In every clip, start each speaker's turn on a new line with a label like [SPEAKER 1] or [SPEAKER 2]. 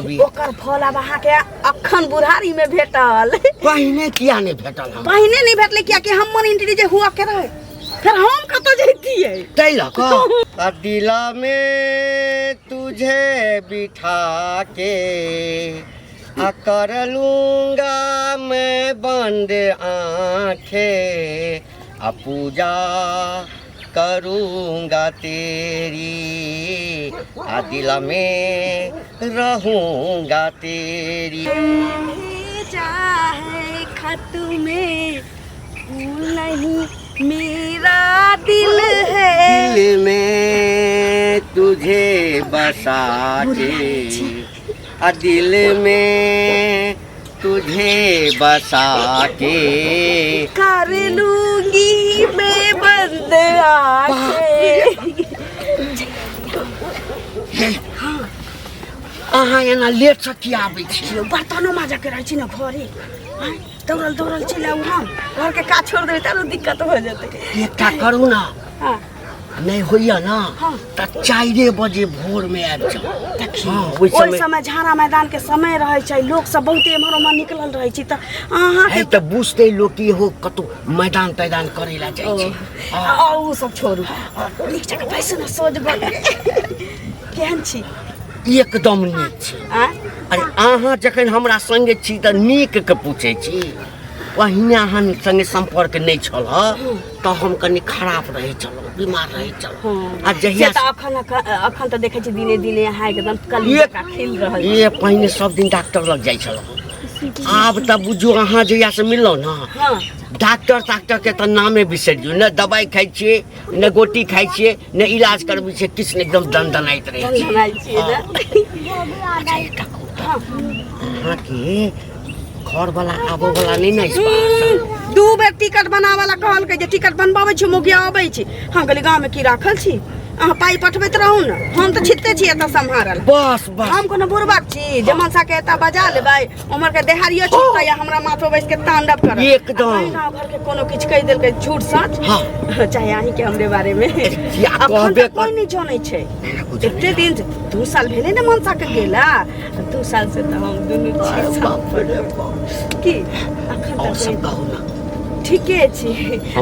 [SPEAKER 1] चढ़ाबी
[SPEAKER 2] ओकर फल अब अहाँ के अखन बुढ़ारी में भेटल।
[SPEAKER 1] पहिने किया नहीं भेटल हम
[SPEAKER 2] पहिने नहीं भेटले किया कि हम मन इंटरी जे हुआ के रहे फिर हम कत जैतिए
[SPEAKER 1] तै लका दिला में तुझे बिठा के कर लूंगा मैं बंद आंखें पूजा करूंगा तेरी दिल में रहूंगा तेरी।
[SPEAKER 2] चाहे खत में फूल नहीं मेरा दिल है
[SPEAKER 1] दिल में तुझे बसा के दिल में तुझे बसा के
[SPEAKER 2] कर लूंगी मैं बंद आंखें।
[SPEAKER 1] अहाँ एना लेट से किया आबै छी
[SPEAKER 2] बर्तनो माजा के रहै छी न घरे दौड़ल दौड़ल चले हम घर के काज छोड़ देबै त दिक्कत हो जेतै।
[SPEAKER 1] एकटा करू ना
[SPEAKER 2] हां
[SPEAKER 1] नहीं होइया ना
[SPEAKER 2] हाँ।
[SPEAKER 1] त 4 बजे भोर में आबि जाओ।
[SPEAKER 2] हाँ, ओइ समय झाड़ा मैदान के समय रहे छै लोग सब बहुते एम्हर ओम्हर निकलल रहे छी त अहाँ के
[SPEAKER 1] त बुझते लोग की हो कतो मैदान तैदान करे ला जाय छै
[SPEAKER 2] आ ओ सब छोड़ू नीक जगह पैसा न सोच बन केहन छी
[SPEAKER 1] एकदम नीक छी। अरे अहाँ जखन हमरा संगे छी त नीक के पूछे छी पहिने अहाँ संगे संपर्क नहीं छल तो हम कनी खराब रहे चलो बीमार रहे चलो आ जहिया
[SPEAKER 2] अखन त देखे छी दिने दिने अहाँ एकदम कलिया का खिल रहल
[SPEAKER 1] ये पहिने सब दिन डॉक्टर लग जाय छल आब त बुझो अहाँ जहिया से मिललो ना डॉक्टर के त नामे बिसर जो न दवाई खाइ छिए न गोटी खाइ छिए न इलाज करबै छिए किछ ने एकदम दनदनाइत रहे छिए अहाँ के घर वाला आबो वाला नहीं ना इस बार
[SPEAKER 2] दू बेर टिकट बना वाला कहल के जे टिकट बनबाबै छी मोगिया आबै छी हम कहली गांव में की राखल छी अहाँ पाई पठबैत रहू न हम त छिते छी एत संभारल
[SPEAKER 1] बस बस
[SPEAKER 2] हम कोनो बुरबाक छी जे मनसा के एत बजा लेबै उमर के देहारियो छुटतै या हमरा माथो बैस के तांडव करत
[SPEAKER 1] एकदम
[SPEAKER 2] गांव घर के कोनो किछ कह देलकै झूठ सच
[SPEAKER 1] हां
[SPEAKER 2] चाहे अहीं के हमरे बारे में
[SPEAKER 1] कहबे
[SPEAKER 2] कोई नहीं जानै छै एते दिन 2 साल भेले न मनसा के गेला 2 साल से त हम दुनु छी की अखन तक
[SPEAKER 1] सब कहू ना
[SPEAKER 2] ठीके छी।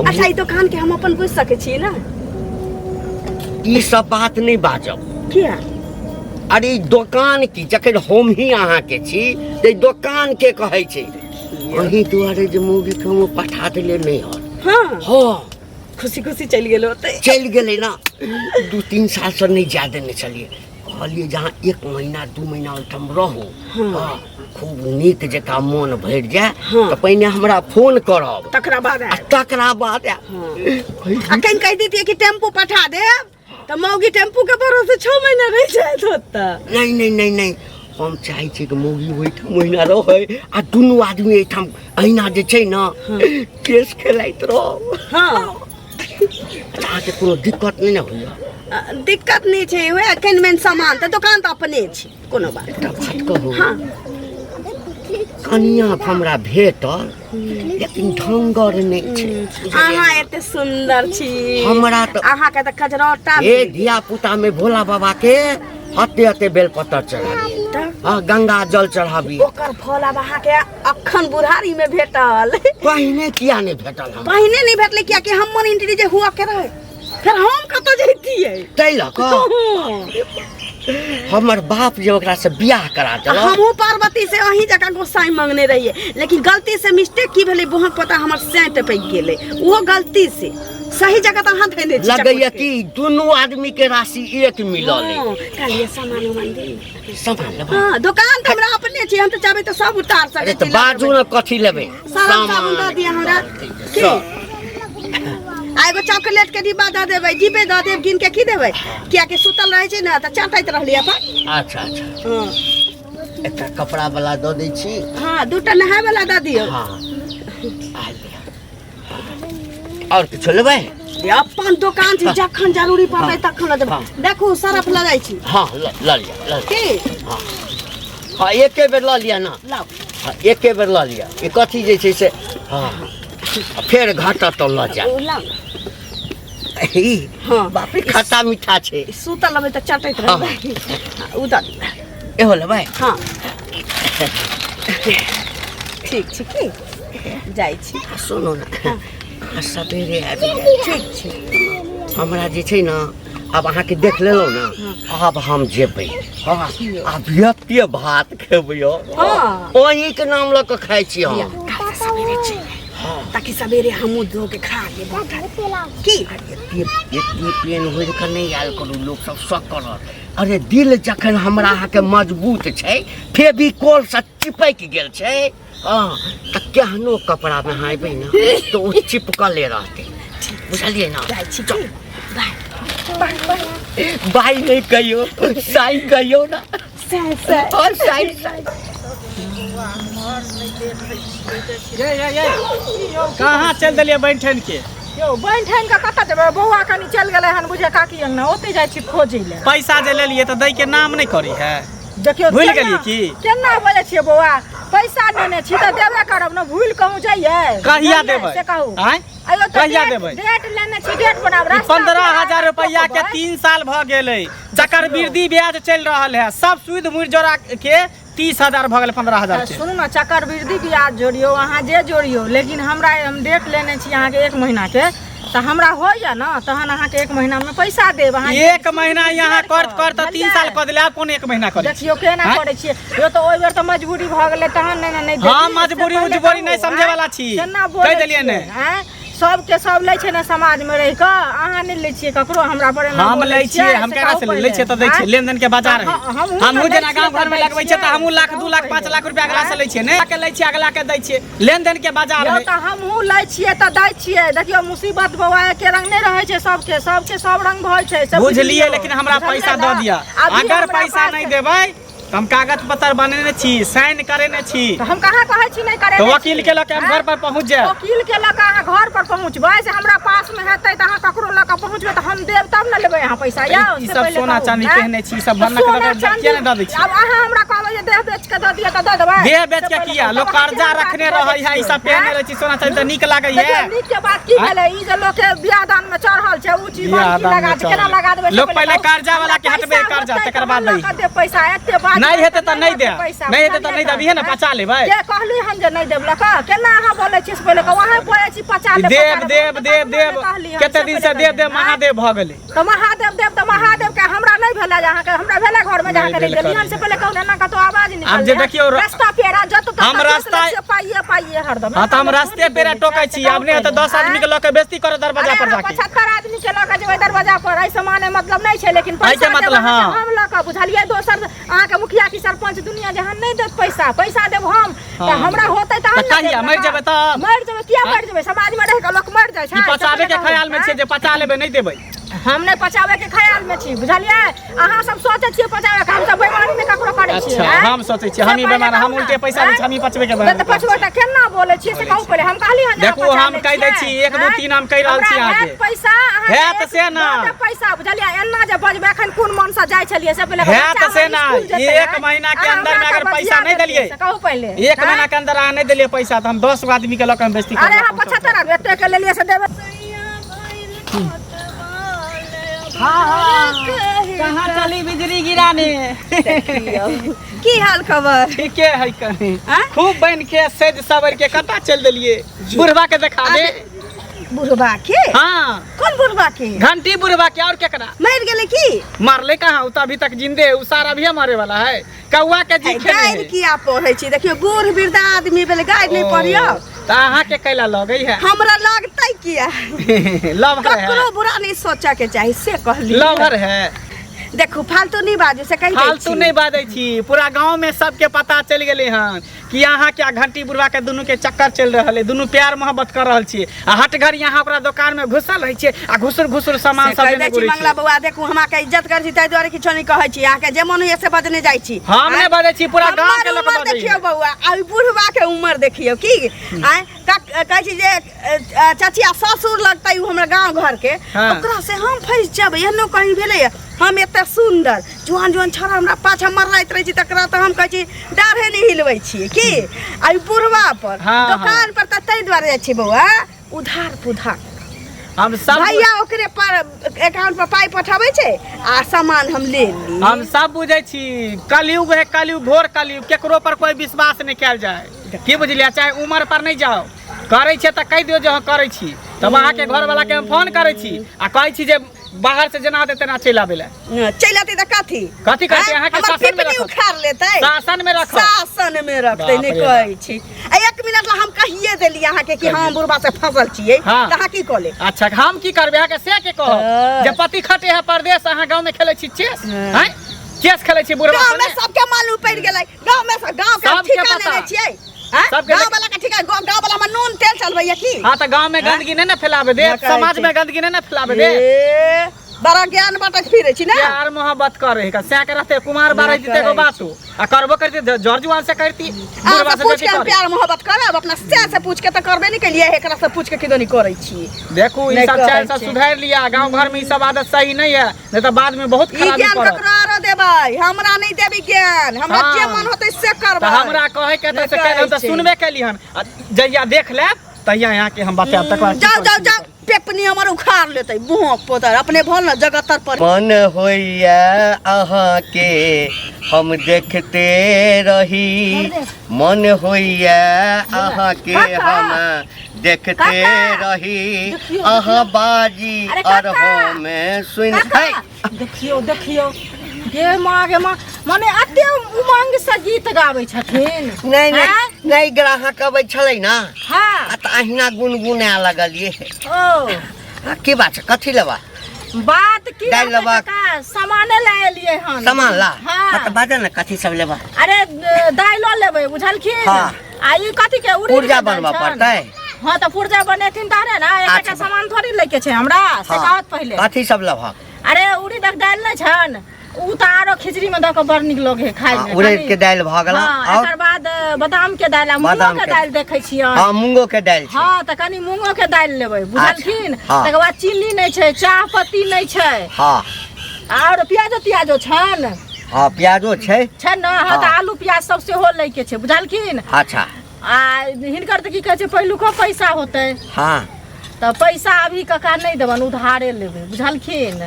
[SPEAKER 2] अच्छा ई दुकान के हम अपन बुझ सके छी ना
[SPEAKER 1] ई सब बात नहीं बाजब
[SPEAKER 2] किया
[SPEAKER 1] अरे दुकान की जखन हम ही अहाँ के छी ते दुकान के कहै छै वही दुआरे जे मूवी के हम पठा देले नहीं हो
[SPEAKER 2] हां
[SPEAKER 1] हां
[SPEAKER 2] खुशी खुशी चल गेलो ओते
[SPEAKER 1] चल गेले ना 2-3 साल से नहीं ज्यादा नहीं चलिए कहलिए जहाँ 1 महीना 2 महीना ओठम रहू खूब नीक जका मन भर जाए तो पहिने हमरा फोन करब
[SPEAKER 2] तकरा बाद अखन कह देतिए कि टेम्पू पठा देब त मौगी टेम्पू के भरोसे 6 महीना रह जात होता
[SPEAKER 1] नहीं हम चाहे छी कि मौगी ओइठम महीना रहे आ दुनू आदमी एठाम अहिना जे छै ना केस खेलाइत रहो
[SPEAKER 2] हां
[SPEAKER 1] अच्छा के कोनो दिक्कत नहीं ना होइया
[SPEAKER 2] दिक्कत नहीं छै ओए अखन में सामान त दुकान त अपने छी कोनो बात
[SPEAKER 1] कहू
[SPEAKER 2] हां
[SPEAKER 1] कनिया हमरा भेटल लेकिन ढंगर नहीं छै
[SPEAKER 2] अहाँ एते सुंदर छी
[SPEAKER 1] हमरा त
[SPEAKER 2] अहाँ के त कजरौटा
[SPEAKER 1] ए धिया पुता में भोला बाबा के हते बेलपत्र चढ़ाबी गंगा जल चढ़ाबी
[SPEAKER 2] ओकर फल अब अहाँ के अखन बुढ़ारी में भेटल
[SPEAKER 1] पहिने किया नहीं भेटल हम
[SPEAKER 2] पहिने नहीं भेटले किया कि हम मन इंटरी जे हुआ के रहे फिर हम कत जैतिए
[SPEAKER 1] तै लका हमर बाप जे ओकरा से बियाह करा देल
[SPEAKER 2] हमहू पार्वती से अहीं जका गोसाई मांगने रहिए लेकिन गलती से मिस्टेक की भेले बहु पता हमर सेंट पे गेले वो गलती से सही जगह त हाथ देने छी
[SPEAKER 1] लगैया कि दोनों आदमी के राशि एक मिलल है
[SPEAKER 2] कालिए सामान मंदिर
[SPEAKER 1] सामान लेब
[SPEAKER 2] हां दुकान त हमरा अपने छी हम त चाहबे त सब उतार सके छी
[SPEAKER 1] त बाजू न कथि लेबे
[SPEAKER 2] सामान द दिया हमरा की एगो चॉकलेट के डिब्बा द देबै डिब्बे द देब गिन के की देबै किया कि सुतल रहे छै ना त चाटैत रहली अपन
[SPEAKER 1] अच्छा हां एकटा कपड़ा वाला द दै छी
[SPEAKER 2] हां दूटा नहाय वाला द दियो
[SPEAKER 1] हां और कुछ लेबै
[SPEAKER 2] अपन दुकान छी जखन जरूरी पड़ै तखन देबै देखू सरफ ल जाय छी
[SPEAKER 1] हां ल लिया
[SPEAKER 2] की
[SPEAKER 1] हां एके बेर ल लिया ना
[SPEAKER 2] लाओ
[SPEAKER 1] हां एके बेर ल लिया ई कथि जे छै से हां फिर घाटा तो ल जा हां बाप रे खट्टा मीठा छे
[SPEAKER 2] सुतल लबे त चटैत रहबै उधर
[SPEAKER 1] एहो लेबै
[SPEAKER 2] हां ठीक छै की जाइ छी
[SPEAKER 1] सुनो ना सवेरे आबि
[SPEAKER 2] ठीक छै
[SPEAKER 1] हमरा जे छै ना अब अहाँ के देख लेलहुँ ना अब हम जेबै हाँ अब एते भात खेबै ओही के नाम लऽ कऽ खाइ छी हम
[SPEAKER 2] सवेरे छै ताकि सवेरे हमहूँ धो के खा लेब की
[SPEAKER 1] एते पेन होइल के नहीं आयल करू लोग सब शक करत अरे दिल जखन हमरा अहाँके मजबूत छै फेविकोल से चिपक गेल छै हाँ तऽ केहनो कपड़ा में हाइबै ना तो ओ चिपकले रहतै बुझलियै ना बाय नहीं कहियो साई कहियो ना और साई
[SPEAKER 3] कहाँ चल दिलियै बैठन के
[SPEAKER 4] यो बैठन के कतऽ जेबै बौआ कनी चल गेलै हन बुझे काकी अंगना ओते जाइ छी खोजै ले
[SPEAKER 3] पैसा जे लेलियै तऽ दै के नाम नहीं करी है
[SPEAKER 4] देखियो
[SPEAKER 3] भूल गेलियै की
[SPEAKER 4] केना बोले छियै बौआ पैसा लेने छी तऽ देबे करब न भूल कहूँ जाइए
[SPEAKER 3] कहिया देबै
[SPEAKER 4] से कहू
[SPEAKER 3] आय
[SPEAKER 4] आइयो तऽ
[SPEAKER 3] कहिया देबै
[SPEAKER 4] डेट लेने छी डेट बनाब
[SPEAKER 3] 15,000 रुपया के 3 साल भ गेलै जकर वृद्धि ब्याज चल रहल है सब सुध मुड़ जोड़ा के 30,000 भ गेल 15,000 के
[SPEAKER 4] सुनू ना चक्रवृद्धि ब्याज जोड़ियो अहाँ जे जोड़ियो लेकिन हमरा हम डेट लेने छी अहाँ के 1 महीना के तो हमरा होइए ना तहन अहाँ के 1 महीना में पैसा देब अहाँ
[SPEAKER 3] 1 महीना यहाँ कर त 3 साल क देले आब कोन 1 महीना करे
[SPEAKER 4] देखियो केना करे छियै यो तो ओइ बेर त मजबूरी भ गेलै तहन नहीं
[SPEAKER 3] हम मजबूरी उजबूरी नहीं समझे वाला छी कह देलियै ने
[SPEAKER 4] सबके सब लै छै ना समाज में रह के अहाँ नहीं लै छियै ककरो हमरा बड़े
[SPEAKER 3] हम लै छियै हम केना से लै छियै त दै छियै लेनदेन के बाजार है हमहू जेना गांव घर में लगबै छियै त हमहू लाख 2 लाख 5 लाख रुपया अगला से लै छियै ने के लै छियै अगला के दै छियै लेनदेन के बाजार है
[SPEAKER 4] त हमहू लै छियै त दै छियै देखियो मुसीबत बौआ के रंग नहीं रहै छै सबके सब रंग भइ छै सब
[SPEAKER 3] बुझलियै लेकिन हमरा पैसा द दिया अगर पैसा नहीं देबै हम कागज पत्र बनेने छी साइन करेने छी
[SPEAKER 4] हम कहाँ कहै छी नहीं करे
[SPEAKER 3] तो वकील के लके हम घर पर पहुंच जाए
[SPEAKER 4] वकील के लके अहाँ घर पर पहुंचबै से हमरा पास में हेतै त अहाँ ककरो लके पहुंचबै त हम देब तब न लेबै अहाँ पैसा या
[SPEAKER 3] ई सब सोना चांदी पहने छी सब बनक लगे किया न द दै छी
[SPEAKER 4] अब अहाँ हमरा कहबै जे देह बेच के द दिया त द देबै
[SPEAKER 3] देह बेच के किया लोग कर्जा रखने रहै है ई सब पहने रहे छी सोना चांदी त नीक लागै है
[SPEAKER 4] नीक के बात की भेलै ई जे लोग के बियाह दान में चढ़ल छै ऊ चीज लगा दे केना लगा देबै
[SPEAKER 3] लोग पहले कर्जा वाला के हटबे कर्जा तकर बाद
[SPEAKER 4] दे पैसा एते बात
[SPEAKER 3] नहीं हेतै त नहीं दे नहीं हेतै त नहीं देबी है ना पचा लेबै
[SPEAKER 4] के कहली हम जे नहीं देब लका केना अहाँ बोलै छी पहिले वहां बोलै छी पचा लेब
[SPEAKER 3] देव कते दिन से देव महादेव भ गेलै
[SPEAKER 4] त महादेव के हमरा नहीं भेला जे अहाँ के हमरा भेला घर में जाके नहीं देली हम से पहिले कहू ना कतो आवाज निकल
[SPEAKER 3] अब जे देखियो
[SPEAKER 4] रास्ता पेरा जत तक
[SPEAKER 3] हम रास्ता
[SPEAKER 4] पाइए हरदम
[SPEAKER 3] हां त हम रास्ते पेरा टोकै छी अब नहीं त 10 आदमी के लके बेइज्जती करे दरवाजा पर जाके
[SPEAKER 4] 75 आदमी के लके जेबै दरवाजा पर ऐ सामाने मतलब नहीं छै लेकिन पैसा मतलब हम लके बुझलियै दोसर अहाँ के मुखिया की सरपंच दुनिया जहान नहीं देत पैसा देब हम त हमरा होतै त हम
[SPEAKER 3] कहिया मर जेबै त
[SPEAKER 4] मर जेबै किया मर जेबै समाज में रह के लोग मर जाय छै
[SPEAKER 3] ई पचाबे के ख्याल में छै जे पचा लेबै नहीं देबै
[SPEAKER 4] हम नहीं पचावे के ख्याल में छी बुझलियै अहाँ सब सोचै छियै पचावे के हम सब बेईमानी में ककरो करै छियै
[SPEAKER 3] अच्छा हम सोचै छियै हम ही बेईमान हम उल्टे पैसा में हम ही पचबे के
[SPEAKER 4] त पचबे त केना बोलै छियै से कहू पहिले हम कहली हन
[SPEAKER 3] देखो हम कह दै छी 1 2 3 हम कह रहल छी अहाँ के
[SPEAKER 4] पैसा
[SPEAKER 3] है त से ना
[SPEAKER 4] पैसा बुझलियै एना जे बजबे एखन कोन मन से जाय छलियै से पहिले
[SPEAKER 3] है त से ना 1 महीना के अंदर में अगर पैसा नहीं देलियै
[SPEAKER 4] कहू पहिले
[SPEAKER 3] 1 महीना के अंदर अहाँ नहीं देलियै पैसा त हम 10 आदमी के लके हम बेइज्जती
[SPEAKER 4] अरे हम 75 आदमी एते के लेलियै से देबै
[SPEAKER 3] कहाँ चली बिजली गिराने
[SPEAKER 2] की हाल खबर
[SPEAKER 3] ठीके है कहीं खूब बन के सेज सबर के कटा चल दिलिए बुढ़वा के देखा दे
[SPEAKER 2] बुढ़वा के
[SPEAKER 3] हाँ
[SPEAKER 2] कौन बुढ़वा के
[SPEAKER 3] घंटी बुढ़वा के और केकरा
[SPEAKER 2] मर गेले की
[SPEAKER 3] मारले कहाँ उ त अभी तक जिंदे है उ सारा भी मारे वाला है कौवा के जी खेले
[SPEAKER 2] गाय किया पढ़ै छी देखियो बूढ़ वृद्ध आदमी भेले गाय नहीं पढ़ियो
[SPEAKER 3] त अहाँ के कैला लगई है
[SPEAKER 2] हमरा लगतै किया
[SPEAKER 3] लवर है
[SPEAKER 2] ककरो बुरा नहीं सोचा के चाही से कहली
[SPEAKER 3] लवर है
[SPEAKER 2] देखो फालतू नहीं बाजू से कहि
[SPEAKER 3] फालतू नहीं बाजै छी पूरा गांव में सबके पता चल गेले हन कि यहाँ क्या घंटी बुढ़वा के दोनों के चक्कर चल रहल है दोनों प्यार मोहब्बत कर रहल छी आ हट घर यहाँ ओकरा दुकान में घुसल रह छी आ घुसुर सामान सब लेने घुरै छी
[SPEAKER 2] मंगला बउआ देखू हमरा के इज्जत कर छी ताई द्वारे किछो नहीं कहै छी आके जे मन होय से बजने जाय छी
[SPEAKER 3] हम नहीं बजै छी पूरा गांव के लोग बजै
[SPEAKER 2] देखियो बउआ आ बुढ़वा के उम्र देखियो की आय कहै छी जे चाचिया ससुर लगतै उ हमरा गांव घर के ओकरा से हम फंस जेबै एहनो कहीं भेलै हम एते सुंदर जवान छोरा हमरा पाछा मरलाइत रही छी तकरा त हम कहै छी डाढ़े नहीं हिलबै छी की आ बुढ़वा पर दुकान पर त तै द्वारे जाइ छी बउआ उधार पुधार
[SPEAKER 3] हम सब
[SPEAKER 2] भैया ओकरे पर अकाउंट पर पाई पठाबै छै आ सामान हम ले ली।
[SPEAKER 3] हम सब बुझै छी कलयुग है, कलयुग घोर कलयुग, केकरो पर कोई विश्वास नहीं कयल जाए। की बुझलियै? चाहे उम्र पर नहीं जाओ, करे छे त कह दियो जे करे छी, तब अहाँ के घर वाला के हम फोन करे छी आ कहै छी जे बाहर से जना देते ना चल आबे ले।
[SPEAKER 2] चल आते त कथी
[SPEAKER 3] कथी करते? अहाँ के शासन में रखो,
[SPEAKER 2] उखाड़ लेतै,
[SPEAKER 3] शासन में रखो,
[SPEAKER 2] शासन में रखतै। नहीं कहै छी आ 1 मिनट ला हम कहिए देली अहाँ के कि हम बुढ़बा से फंसल छियै त अहाँ की कहले?
[SPEAKER 3] अच्छा हम की करबे? अहाँ के से के कहो जे पति खटे है परदेश, अहाँ गांव में खेले छी चेस हैं? चेस खेले छी बुढ़बा
[SPEAKER 2] गांव में सबके मालूम पड़ गेलै। गांव में सब गांव के ठिकाने नहीं छियै। गांव वाला का ठिकाना, गांव वाला में नून तेल चलबै की?
[SPEAKER 3] हां त गांव में गंदगी नहीं ना फैलावे दे, समाज में गंदगी नहीं ना फैलावे दे।
[SPEAKER 2] बड़ा ज्ञान बांटत फिरे छी ना।
[SPEAKER 3] प्यार मोहब्बत करे का से के रहते कुमार बारे जीते को बातू आ करबो करती जर्जुआन से करती बुढ़वा से
[SPEAKER 2] पूछ
[SPEAKER 3] बेटी
[SPEAKER 2] के
[SPEAKER 3] करे।
[SPEAKER 2] प्यार मोहब्बत करब अपना से पूछ के त करबे नहीं केलिए, एकरा से पूछ के किदो नहीं करै छी।
[SPEAKER 3] देखो ई सब चाल सब सुधार लिया, गांव घर में ई सब आदत सही नहीं है, नहीं तो बाद में बहुत
[SPEAKER 2] ई
[SPEAKER 3] खराबी
[SPEAKER 2] ज्ञान
[SPEAKER 3] पड़त।
[SPEAKER 2] ककरो आरो देबै, हमरा नहीं देबी ज्ञान। हमरा
[SPEAKER 3] हाँ।
[SPEAKER 2] जे मन होतै से
[SPEAKER 3] तो
[SPEAKER 2] करबै।
[SPEAKER 3] हमरा कहे के त से कह हम त सुनबे केलिहन, जइया देख ले तइया यहाँ के हम बताब तक।
[SPEAKER 2] जाओ जाओ जाओ, पेपनी हमर उखाड़ लेतै मुंह पोतर अपने भोल न जगतर पर।
[SPEAKER 1] मन होइया अहाँ के हम देखते रही, मन होइया अहाँ के हम देखते रही, अहाँ बाजी और हम सुन।
[SPEAKER 4] देखियो देखियो गे माँ गे माँ, मने अते उमंग से गीत गाबै छथिन।
[SPEAKER 1] नहीं नहीं नहीं, ग्राहक अबै छलै ना,
[SPEAKER 4] हाँ
[SPEAKER 1] त अहिना गुनगुना लगलिए।
[SPEAKER 4] ओ
[SPEAKER 1] की बात छै? कथी लेबा?
[SPEAKER 4] बात की
[SPEAKER 1] दालि लेबा?
[SPEAKER 4] का सामाने ले एलिए हन।
[SPEAKER 1] सामान ला।
[SPEAKER 4] हाँ
[SPEAKER 1] त बाजे न कथी सब लेबा?
[SPEAKER 4] अरे दाइलो लेबै बुझलखिन।
[SPEAKER 1] हाँ।
[SPEAKER 4] आ ई कथी के उड़ी
[SPEAKER 1] पुर्जा बनबा पड़तै।
[SPEAKER 4] हाँ तो पुर्जा बनेथिन तारे ना, एक
[SPEAKER 1] अच्छा।
[SPEAKER 4] सामान थोड़ी लेके छै हमरा से कहत पहले।
[SPEAKER 1] कथी सब लेबा?
[SPEAKER 4] अरे उड़ी तक दालि नै छन, उ त आरो खिचड़ी में द के बड़ निक लगे खाय में।
[SPEAKER 1] उड़द के दालि भ गेला
[SPEAKER 4] हाँ,
[SPEAKER 1] और
[SPEAKER 4] एकर बाद बादाम के दालि आ मूंगो
[SPEAKER 1] बादाम
[SPEAKER 4] के
[SPEAKER 1] के।
[SPEAKER 4] दालि देखै छियै।
[SPEAKER 1] हां मूंगो के दालि छै।
[SPEAKER 4] हाँ त कनी मूंगो के दालि लेबै बुझलखिन।
[SPEAKER 1] हाँ।
[SPEAKER 4] तकर बाद चीनी नै छै, चाह पत्ती नै छै,
[SPEAKER 1] हां
[SPEAKER 4] और प्याजो छन
[SPEAKER 1] हां प्याजो छै।
[SPEAKER 4] छन न। हाँ त आलू प्याज सब सेहो लै के छै बुझलखिन।
[SPEAKER 1] अच्छा
[SPEAKER 4] आ हिनकर त की कहै छै पहिलुको पैसा होतै,
[SPEAKER 1] हां
[SPEAKER 4] त पैसा अभी कका नै देबन, उधारे लेबै बुझलखिन।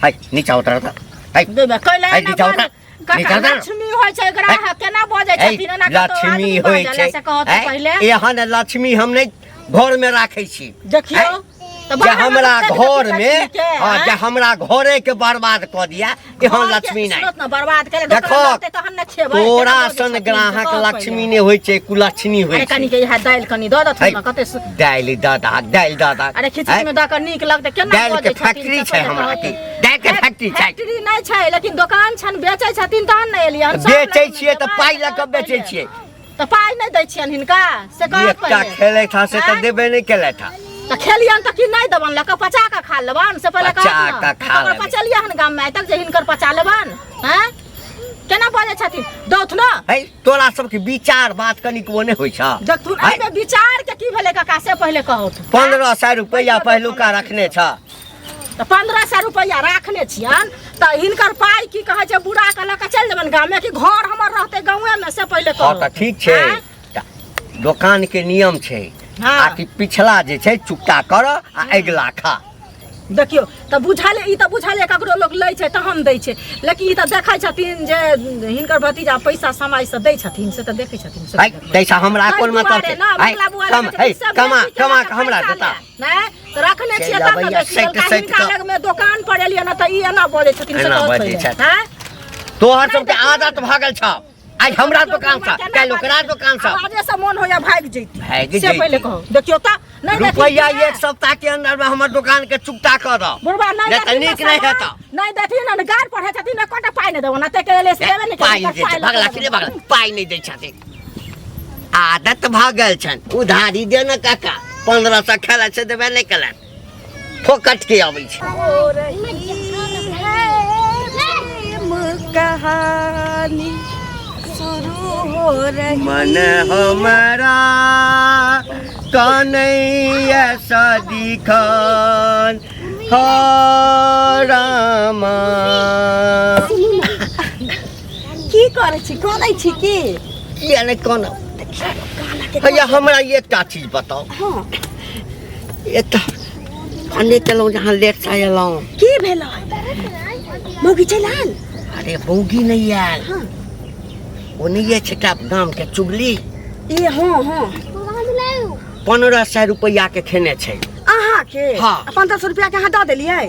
[SPEAKER 1] है नीचा उतर त है
[SPEAKER 4] देबे कैला
[SPEAKER 1] है
[SPEAKER 4] ना
[SPEAKER 1] नीचा उतर
[SPEAKER 4] काका
[SPEAKER 1] नीचा उतर।
[SPEAKER 4] लक्ष्मी होय छै ग्राहक केना बजै छथिन ना कतो
[SPEAKER 1] लक्ष्मी होय छै।
[SPEAKER 4] से कहत पहिले
[SPEAKER 1] एहन लक्ष्मी हम नै घर में राखै छी।
[SPEAKER 4] देखियो त
[SPEAKER 1] जे हमरा घर में हां जे
[SPEAKER 4] जे
[SPEAKER 1] हमरा घरे के बर्बाद क दिया, एहन लक्ष्मी नै।
[SPEAKER 4] सुनत न बर्बाद करे
[SPEAKER 1] देखो,
[SPEAKER 4] तहन न खेबै।
[SPEAKER 1] तोरा सन ग्राहक लक्ष्मी नै होय छै, कुलक्ष्मी होय
[SPEAKER 4] अरे
[SPEAKER 1] छै।
[SPEAKER 4] कनी के यह दालि कनी द दथु न कते
[SPEAKER 1] दालि दादा दालि दादा।
[SPEAKER 4] अरे खिचड़ी में द के नीक लगते केना
[SPEAKER 1] दालि के
[SPEAKER 4] बजै छथिन
[SPEAKER 1] फैक्ट्री
[SPEAKER 4] से
[SPEAKER 1] छै
[SPEAKER 4] पहिले
[SPEAKER 1] हमरा
[SPEAKER 4] कहती।
[SPEAKER 1] के, दालि के फैक्ट्री छै।
[SPEAKER 4] फैक्ट्री नै छै लेकिन दुकान छन बेचै छथिन तहन न एलियै हम।
[SPEAKER 1] बेचै छियै त पाइ ल के बेचै छियै।
[SPEAKER 4] त पाइ नै दै छियन हिनका से कहत
[SPEAKER 1] एकटा
[SPEAKER 4] पहिले।
[SPEAKER 1] खेलै था से त देबे नै केलै था।
[SPEAKER 4] त खेलियन त कि नै देबन लक पचा के खा लेबन से पहिले
[SPEAKER 1] पचा
[SPEAKER 4] कहत
[SPEAKER 1] के खा लेबै।
[SPEAKER 4] पचलिया हन गाम में आइ तक जे हिनकर पचा लेबन। हैं केना बजै छथिन दौथ न।
[SPEAKER 1] है तोरा सबके विचार बात कनिक वो नै होय छ।
[SPEAKER 4] देखथुन एमे विचार के की भेलै काका से पहिले कहत।
[SPEAKER 1] 1500 रुपया पहिलुका रखने छ।
[SPEAKER 4] त 1500 रुपया राखने छियन त हिनकर पाइ की कहै छै बुढ़ा के लक चल जेबन गाम में कि घर हमर रहते गांवे में से पहिले
[SPEAKER 1] हां
[SPEAKER 4] कहत।
[SPEAKER 1] त ठीक छै, दुकान के नियम छै।
[SPEAKER 4] हाँ।
[SPEAKER 1] आ कि पिछला जे छै चुकता कर आ अगला खा।
[SPEAKER 4] देखियो त बुझाले ई त बुझाले ककरो लोग लै छै तहन दै छै, लेकिन ई त देखै छथिन जे हिनकर भतीजा पैसा समय से दै छथिन से त देखै छथिन से।
[SPEAKER 1] है तैसा हमरा कोन मतलब छै? है कम है कमा कमा के हमरा देता।
[SPEAKER 4] नै त रखने छियै
[SPEAKER 1] चला
[SPEAKER 4] तब
[SPEAKER 1] भैया,
[SPEAKER 4] त देखियो
[SPEAKER 1] सैट सैट
[SPEAKER 4] हिनका लग में दुकान पर एलियै न त ई एना बजै छथिन से
[SPEAKER 1] एना
[SPEAKER 4] कहत
[SPEAKER 1] बजै
[SPEAKER 4] पहिले।
[SPEAKER 1] छथि।
[SPEAKER 4] हैं
[SPEAKER 1] तोहर सबके आदत भागल छ। आज हमरा दुकान से काल ओकरा दुकान से
[SPEAKER 4] आवाजे से मन होया भाग जैती
[SPEAKER 1] भाग
[SPEAKER 4] से
[SPEAKER 1] जैती।
[SPEAKER 4] पहिले कहो देखियो त नै देखी
[SPEAKER 1] रुपया एक सप्ताह के अंदर में हमर दुकान के चुकता कर दो।
[SPEAKER 4] बुढ़वा नै
[SPEAKER 1] नहीं तो नीक नहीं हेता।
[SPEAKER 4] नै देथिन न गार पढ़ै छथिन न कटा पाइ नै देबो न ते के ले से देबे नै
[SPEAKER 1] पाइ नै दै छै, भगला कि भगला पाइ नै दै छथिन। आदत भागल छन, उधारी दे न काका। 1500 खेला से देबे नै केला, फोकट के आबै छै।
[SPEAKER 2] कहानी शुरू हो रही
[SPEAKER 1] मन हमारा कन्हैया सदिखन हो रामा।
[SPEAKER 2] की करै छी कोनै छी की?
[SPEAKER 1] किया नै कोन भैया हमरा एकटा चीज बताओ।
[SPEAKER 2] हां
[SPEAKER 1] एकटा भने केलहुँ जहाँ लेट से एलहुँ।
[SPEAKER 2] की भेलै मौगी चलि आयल?
[SPEAKER 1] अरे मौगी नहीं आयल, वो नहीं है छटा गाम के चुगली।
[SPEAKER 2] ए हाँ
[SPEAKER 1] 1500 रुपया के खेने छै।
[SPEAKER 2] अहाँ के
[SPEAKER 1] हाँ।
[SPEAKER 2] 1500 रुपया के अहाँ दऽ देलियै?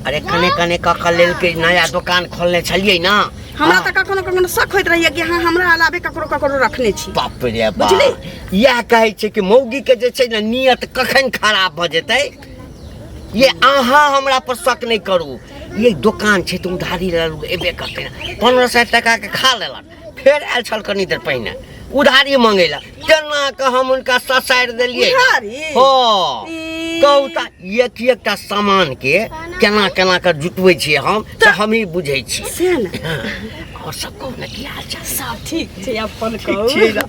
[SPEAKER 1] अरे कने कऽ लेल के नया दुकान खोलने छलियै ना।
[SPEAKER 2] हमरा तऽ कखनो शक होइत रहैया कि अहाँ हमरा अलावे ककरो रखने छी।
[SPEAKER 1] बाप रे बाप,
[SPEAKER 2] बुझली?
[SPEAKER 1] यह कहै छै कि मौगी के जे छै ना नियत कखन खराब भऽ जेतै। ये अहाँ हमरा पर शक नहीं करू, ये दुकान छै तुम उधारी लेलू एबे करते ना। 1500 टका के खा लेलक, फिर आयल छल कनी देर पहिने उधारी मांगेला, केना के हम उनका ससारि देलियै।
[SPEAKER 2] उधारी?
[SPEAKER 1] हाँ कहू तऽ एकटा सामान के केना के जुटबै छियै हम तऽ हम ही बुझै छी।
[SPEAKER 2] से ने
[SPEAKER 1] और सब कहू ने की हाल चाल?
[SPEAKER 2] सब ठीक छै, अपन कहू।
[SPEAKER 1] छै ना?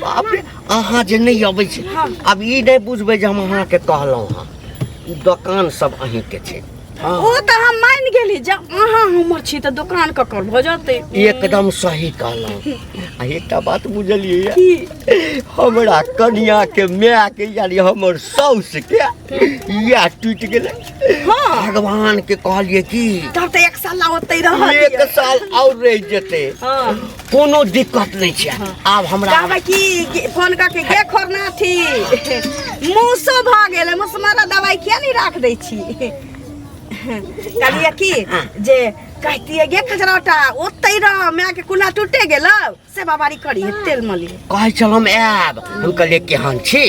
[SPEAKER 1] बाप रे, अहाँ जे नहीं अबै छी, अब ई नहीं बुझबै जे हम अहाँ के कहलहुँ हँ ई दुकान सब अहीं के छै।
[SPEAKER 2] ओ तऽ हम मान गेली जब अहाँ हमर छी तऽ दुकान ककर भऽ जेतै।
[SPEAKER 1] एकदम सही कहलहुँ। आ एकटा बात बुझलियै,
[SPEAKER 2] की
[SPEAKER 1] हमरा कनिया के माय के यानी हमर साउस के या टूटि गेलै।
[SPEAKER 2] हाँ।
[SPEAKER 1] भगवान के कहलिए कि
[SPEAKER 2] तब तऽ 1 साल ओतै रहल।
[SPEAKER 1] 1 साल और रह जेतै,
[SPEAKER 2] हाँ।
[SPEAKER 1] कोनो दिक्कत नहीं छै। आब हमरा
[SPEAKER 2] कहबै कि फोन करके गे खोरना थी मुसो भ गेलै, मुसमारा दवाई किया नहीं राख दै छी? कहलिए कि जे कहतिए गे खजरौटा ओतै रह, माय के कुना टूटे गेलौ से बाबारी करी तेल मली।
[SPEAKER 1] कहै छल हम आयब, हम कहलिए केहन छी?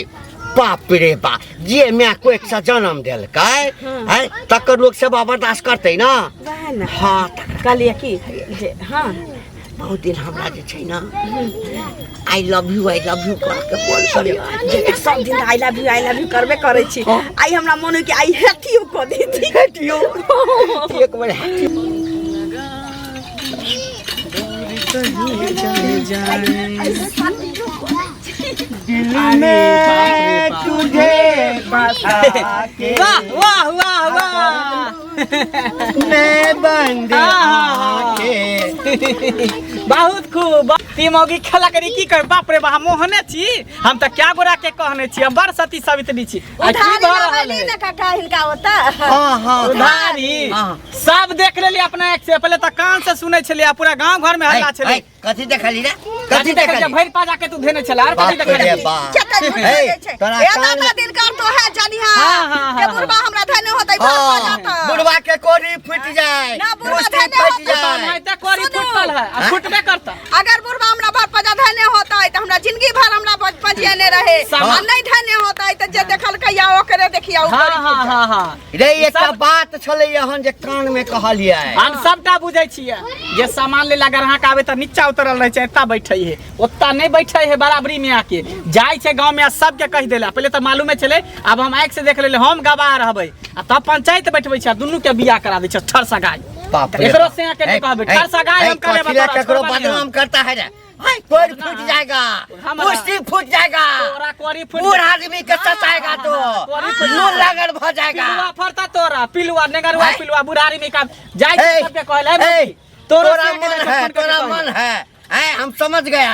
[SPEAKER 1] बाप रे बाप, जे माय कोई सा जन्म देलकै है तकर लोग सेवा बर्दाश्त करतै ना।
[SPEAKER 2] वह ना
[SPEAKER 1] हाँ
[SPEAKER 2] कहलिए कि जे हाँ
[SPEAKER 1] बहुत दिन हमरा जे छै ना आई लव यू कह के फोन करियो।
[SPEAKER 2] जे सब दिन आई लव यू करबे करै छी। आई हमरा मन कि आई हेटियो क देती।
[SPEAKER 1] हेटियो एक बार हेटियो दिल में तुझे बसा के
[SPEAKER 3] वाह वाह वाह
[SPEAKER 1] मैं बंदे के।
[SPEAKER 3] बहुत खूब। ती मौगी खेला करी की कर? बाप रे बा, मोहने छी हम त क्या गोरा के कहने छी, हम बड़ सती सावित्री छी। आ की
[SPEAKER 2] उधारी
[SPEAKER 3] भऽ रहल
[SPEAKER 2] वाली
[SPEAKER 3] है?
[SPEAKER 2] ना काका हिनका होता।
[SPEAKER 1] हाँ
[SPEAKER 3] उधारी
[SPEAKER 1] हाँ।
[SPEAKER 3] सब देख लेली अपना एक से पहले त कान से सुनै छलिए, पूरा गांव घर में हल्ला छले।
[SPEAKER 1] कथी देखली रे?
[SPEAKER 3] कथी देखल? भैर पाजा के तू धेने छला, और कथी
[SPEAKER 1] बाप रे
[SPEAKER 3] देखल?
[SPEAKER 1] बाप।
[SPEAKER 2] क्या कर
[SPEAKER 1] हे,
[SPEAKER 2] छै?
[SPEAKER 1] तोरा
[SPEAKER 2] ए
[SPEAKER 1] कान-
[SPEAKER 2] दादा दिन कर तो है जानिहा।
[SPEAKER 3] हाँ,
[SPEAKER 2] के बुढ़वा हमरा धने होतै
[SPEAKER 1] हाँ,
[SPEAKER 2] बाप जाता।
[SPEAKER 1] बुढ़वा के कोरी फूट जाए,
[SPEAKER 2] ना, बुढ़वा
[SPEAKER 1] मुस्ती
[SPEAKER 2] धने
[SPEAKER 1] फट
[SPEAKER 2] होतै।
[SPEAKER 1] जाए।
[SPEAKER 3] नहीं त कोरी
[SPEAKER 2] सुनो।
[SPEAKER 3] फुटल है, आ फुटबे करता।
[SPEAKER 2] अगर बुढ़वा हमरा बाप पजा धने होतै त हमरा जिंदगी भर हमरा पजियाने रहे।
[SPEAKER 3] हाँ।
[SPEAKER 2] आ नहीं धने होतै त जे देखल कहिया ओकरे देखिया
[SPEAKER 3] हाँ हाँ हाँ हाँ
[SPEAKER 1] रे एकटा
[SPEAKER 3] सब-
[SPEAKER 1] बात छलै हन जे कान में कहलियै।
[SPEAKER 3] हम सबटा बुझै छियै। जे सामान ले अगर अहाँ के आबे त नीचा उतरल रहे छै, एता बैठे है, ओता नहीं बैठे है, बराबरी में आके जाय छै गांव में सबके कह देला। पहले तो मालूमे छले, अब हम आँख से देख लेले, हम गवाह रहबै। आ तब पंचायत बैठबै छै, दुनू के बियाह करा दै छै ठर सगाई।
[SPEAKER 1] बाप रे
[SPEAKER 3] एकरो
[SPEAKER 1] बाप।
[SPEAKER 3] से आके नहीं
[SPEAKER 1] हे,
[SPEAKER 3] कहबै
[SPEAKER 1] हे,
[SPEAKER 3] ठर सगाई
[SPEAKER 1] हे,
[SPEAKER 3] हम करे
[SPEAKER 1] कथी ला ककरो बदनाम करता है रे? हाय कोई फूट जाएगा,
[SPEAKER 3] हमारा-
[SPEAKER 1] मुस्ती फूट जाएगा,
[SPEAKER 3] तोरा कोरी फुट
[SPEAKER 1] बूढ़ आदमी के सताएगा तो
[SPEAKER 3] कोरी फुट
[SPEAKER 1] नून लागल भ जाएगा।
[SPEAKER 3] पिलुआ फरता तोरा, पिलुआ नेगरवा,
[SPEAKER 1] हे।
[SPEAKER 3] पिलुआ बुढ़ारी में काम जाय छै,
[SPEAKER 1] हे,
[SPEAKER 3] सबके कहले
[SPEAKER 1] हे,
[SPEAKER 3] तोरा
[SPEAKER 1] तोरा मन है, तोरा मन है, हम समझ गया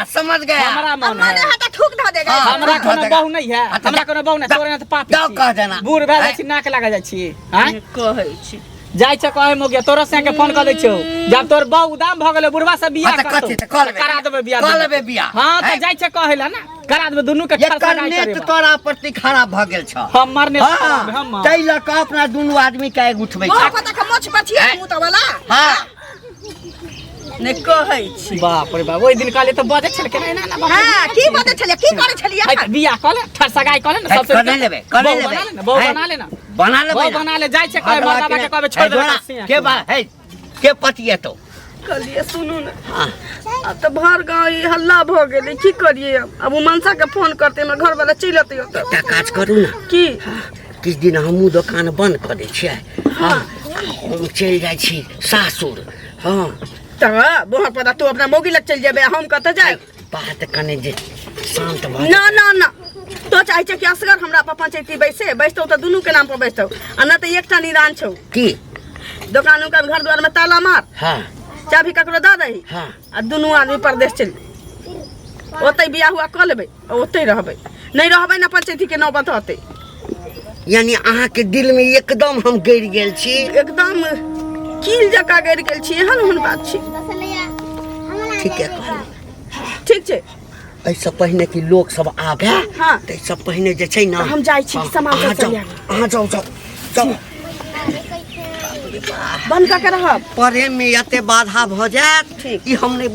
[SPEAKER 3] हमरा मन
[SPEAKER 2] मने
[SPEAKER 3] है।
[SPEAKER 2] हाथ ठुक ध देगा।
[SPEAKER 1] हाँ।
[SPEAKER 3] हमरा
[SPEAKER 1] ठुक
[SPEAKER 3] कोनो
[SPEAKER 1] देगा।
[SPEAKER 3] बहु नहीं है,
[SPEAKER 1] अच्छा,
[SPEAKER 3] हमरा कोनो बहु नहीं, तोरे त पापी
[SPEAKER 1] जाओ
[SPEAKER 3] छी।
[SPEAKER 1] कह देना।
[SPEAKER 3] बूढ़ भए जाइ
[SPEAKER 1] हैं?
[SPEAKER 3] छी, नाक लगा जाइ छी। हैं?
[SPEAKER 2] कहै छी
[SPEAKER 3] जाय छै कहे मोगे तोरा से के फोन कर दै छौ, जब तोर बहु दाम भ गेलै बुढ़वा से बियाह
[SPEAKER 1] अच्छा,
[SPEAKER 3] करतौ,
[SPEAKER 1] कथी त कह लेबै।
[SPEAKER 3] करा देबै बियाह,
[SPEAKER 1] कह लेबै बियाह।
[SPEAKER 3] हां त
[SPEAKER 1] हैं?
[SPEAKER 3] जाय छै कहेला ना, करा देबै दुनू के ठर
[SPEAKER 1] एकर
[SPEAKER 3] सगाई
[SPEAKER 1] नेत
[SPEAKER 3] करेबा।
[SPEAKER 1] तोरा प्रति खराब भ गेल छ।
[SPEAKER 3] हम मरने हम
[SPEAKER 1] हाँ, तै लऽ कऽ अपना दुनू आदमी के आगि उठबै
[SPEAKER 2] मोह
[SPEAKER 1] छै।
[SPEAKER 2] पता के मोछ पछिया
[SPEAKER 1] हैं?
[SPEAKER 2] मुंह त वाला
[SPEAKER 1] हाँ
[SPEAKER 2] ने कहै छी।
[SPEAKER 3] बाप रे बाप, ओइ दिन कहले त बजे छल के ना ना
[SPEAKER 2] हां की बते छलिए, की करे छलिए?
[SPEAKER 3] है त बियाह कले, ठर सगाई कले ना,
[SPEAKER 1] है,
[SPEAKER 3] सबसे
[SPEAKER 1] कर लेबै, कर
[SPEAKER 3] बहु
[SPEAKER 1] लेबै।
[SPEAKER 3] बना लेना, बहु
[SPEAKER 1] हैं?
[SPEAKER 3] बना लेना,
[SPEAKER 1] बना लेबै
[SPEAKER 3] बहु
[SPEAKER 1] ना।
[SPEAKER 3] बना ले, जाय छै कहे
[SPEAKER 1] अगला
[SPEAKER 3] बाबा के कहबे
[SPEAKER 1] है,
[SPEAKER 3] छोड़ दे
[SPEAKER 1] जोड़ा, के बा है के पतिए तो।
[SPEAKER 2] कहलिए सुनू ना,
[SPEAKER 1] हाँ
[SPEAKER 2] अब तो भर गाँव ई हल्ला भ गेलै, की करिए? अब उ मनसा के फोन करते, हमर घर वाला चलि अतै ओतऽ।
[SPEAKER 1] एकटा काज करू ना,
[SPEAKER 2] की
[SPEAKER 1] किछु दिन हमहूँ दोकान बंद कऽ दै छियै। हाँ हम चलि जाइ छी सासुर। हाँ
[SPEAKER 2] त बोहर पता तू अपना मौगी लग चल जेबे, हम कतऽ जाए?
[SPEAKER 1] बात कने जे शांत भऽ
[SPEAKER 2] ना ना ना, तो चाहे छै कि असगर हमरा पर पंचायती बैसतौ त दुनू के नाम पर बैसतौ, आ ना त एकटा निदान छौ,
[SPEAKER 1] की।
[SPEAKER 2] दुकान उकान घर द्वार में ताला मार,
[SPEAKER 1] हाँ
[SPEAKER 2] चाभी ककरो दऽ दही,
[SPEAKER 1] हाँ
[SPEAKER 2] आ दुनू आदमी परदेश चल, ओतै बियाह हुआ कऽ लेबै, ओतै रहबै, नहीं रहबै ना पंचायती के नौबत होतै।
[SPEAKER 1] यानी अहाँ के दिल में एकदम हम गिर गेल छी।
[SPEAKER 2] एकदम कील जका गिर गेल छी, एहन बात छी।
[SPEAKER 1] ठीक है कहलियै।
[SPEAKER 2] ठीक छै,
[SPEAKER 1] ऐसा पहले कि लोग सब आवे
[SPEAKER 2] हाँ।
[SPEAKER 1] तो सब पहले जे छै ना
[SPEAKER 2] हम जाइ छी सामान सब चल आबे।
[SPEAKER 1] अहाँ जाओ जाओ जाओ।
[SPEAKER 2] बंद कऽ के रहब।
[SPEAKER 1] प्रेम में एते बाधा भ जायत
[SPEAKER 2] ठीक।
[SPEAKER 1] ई हम नहीं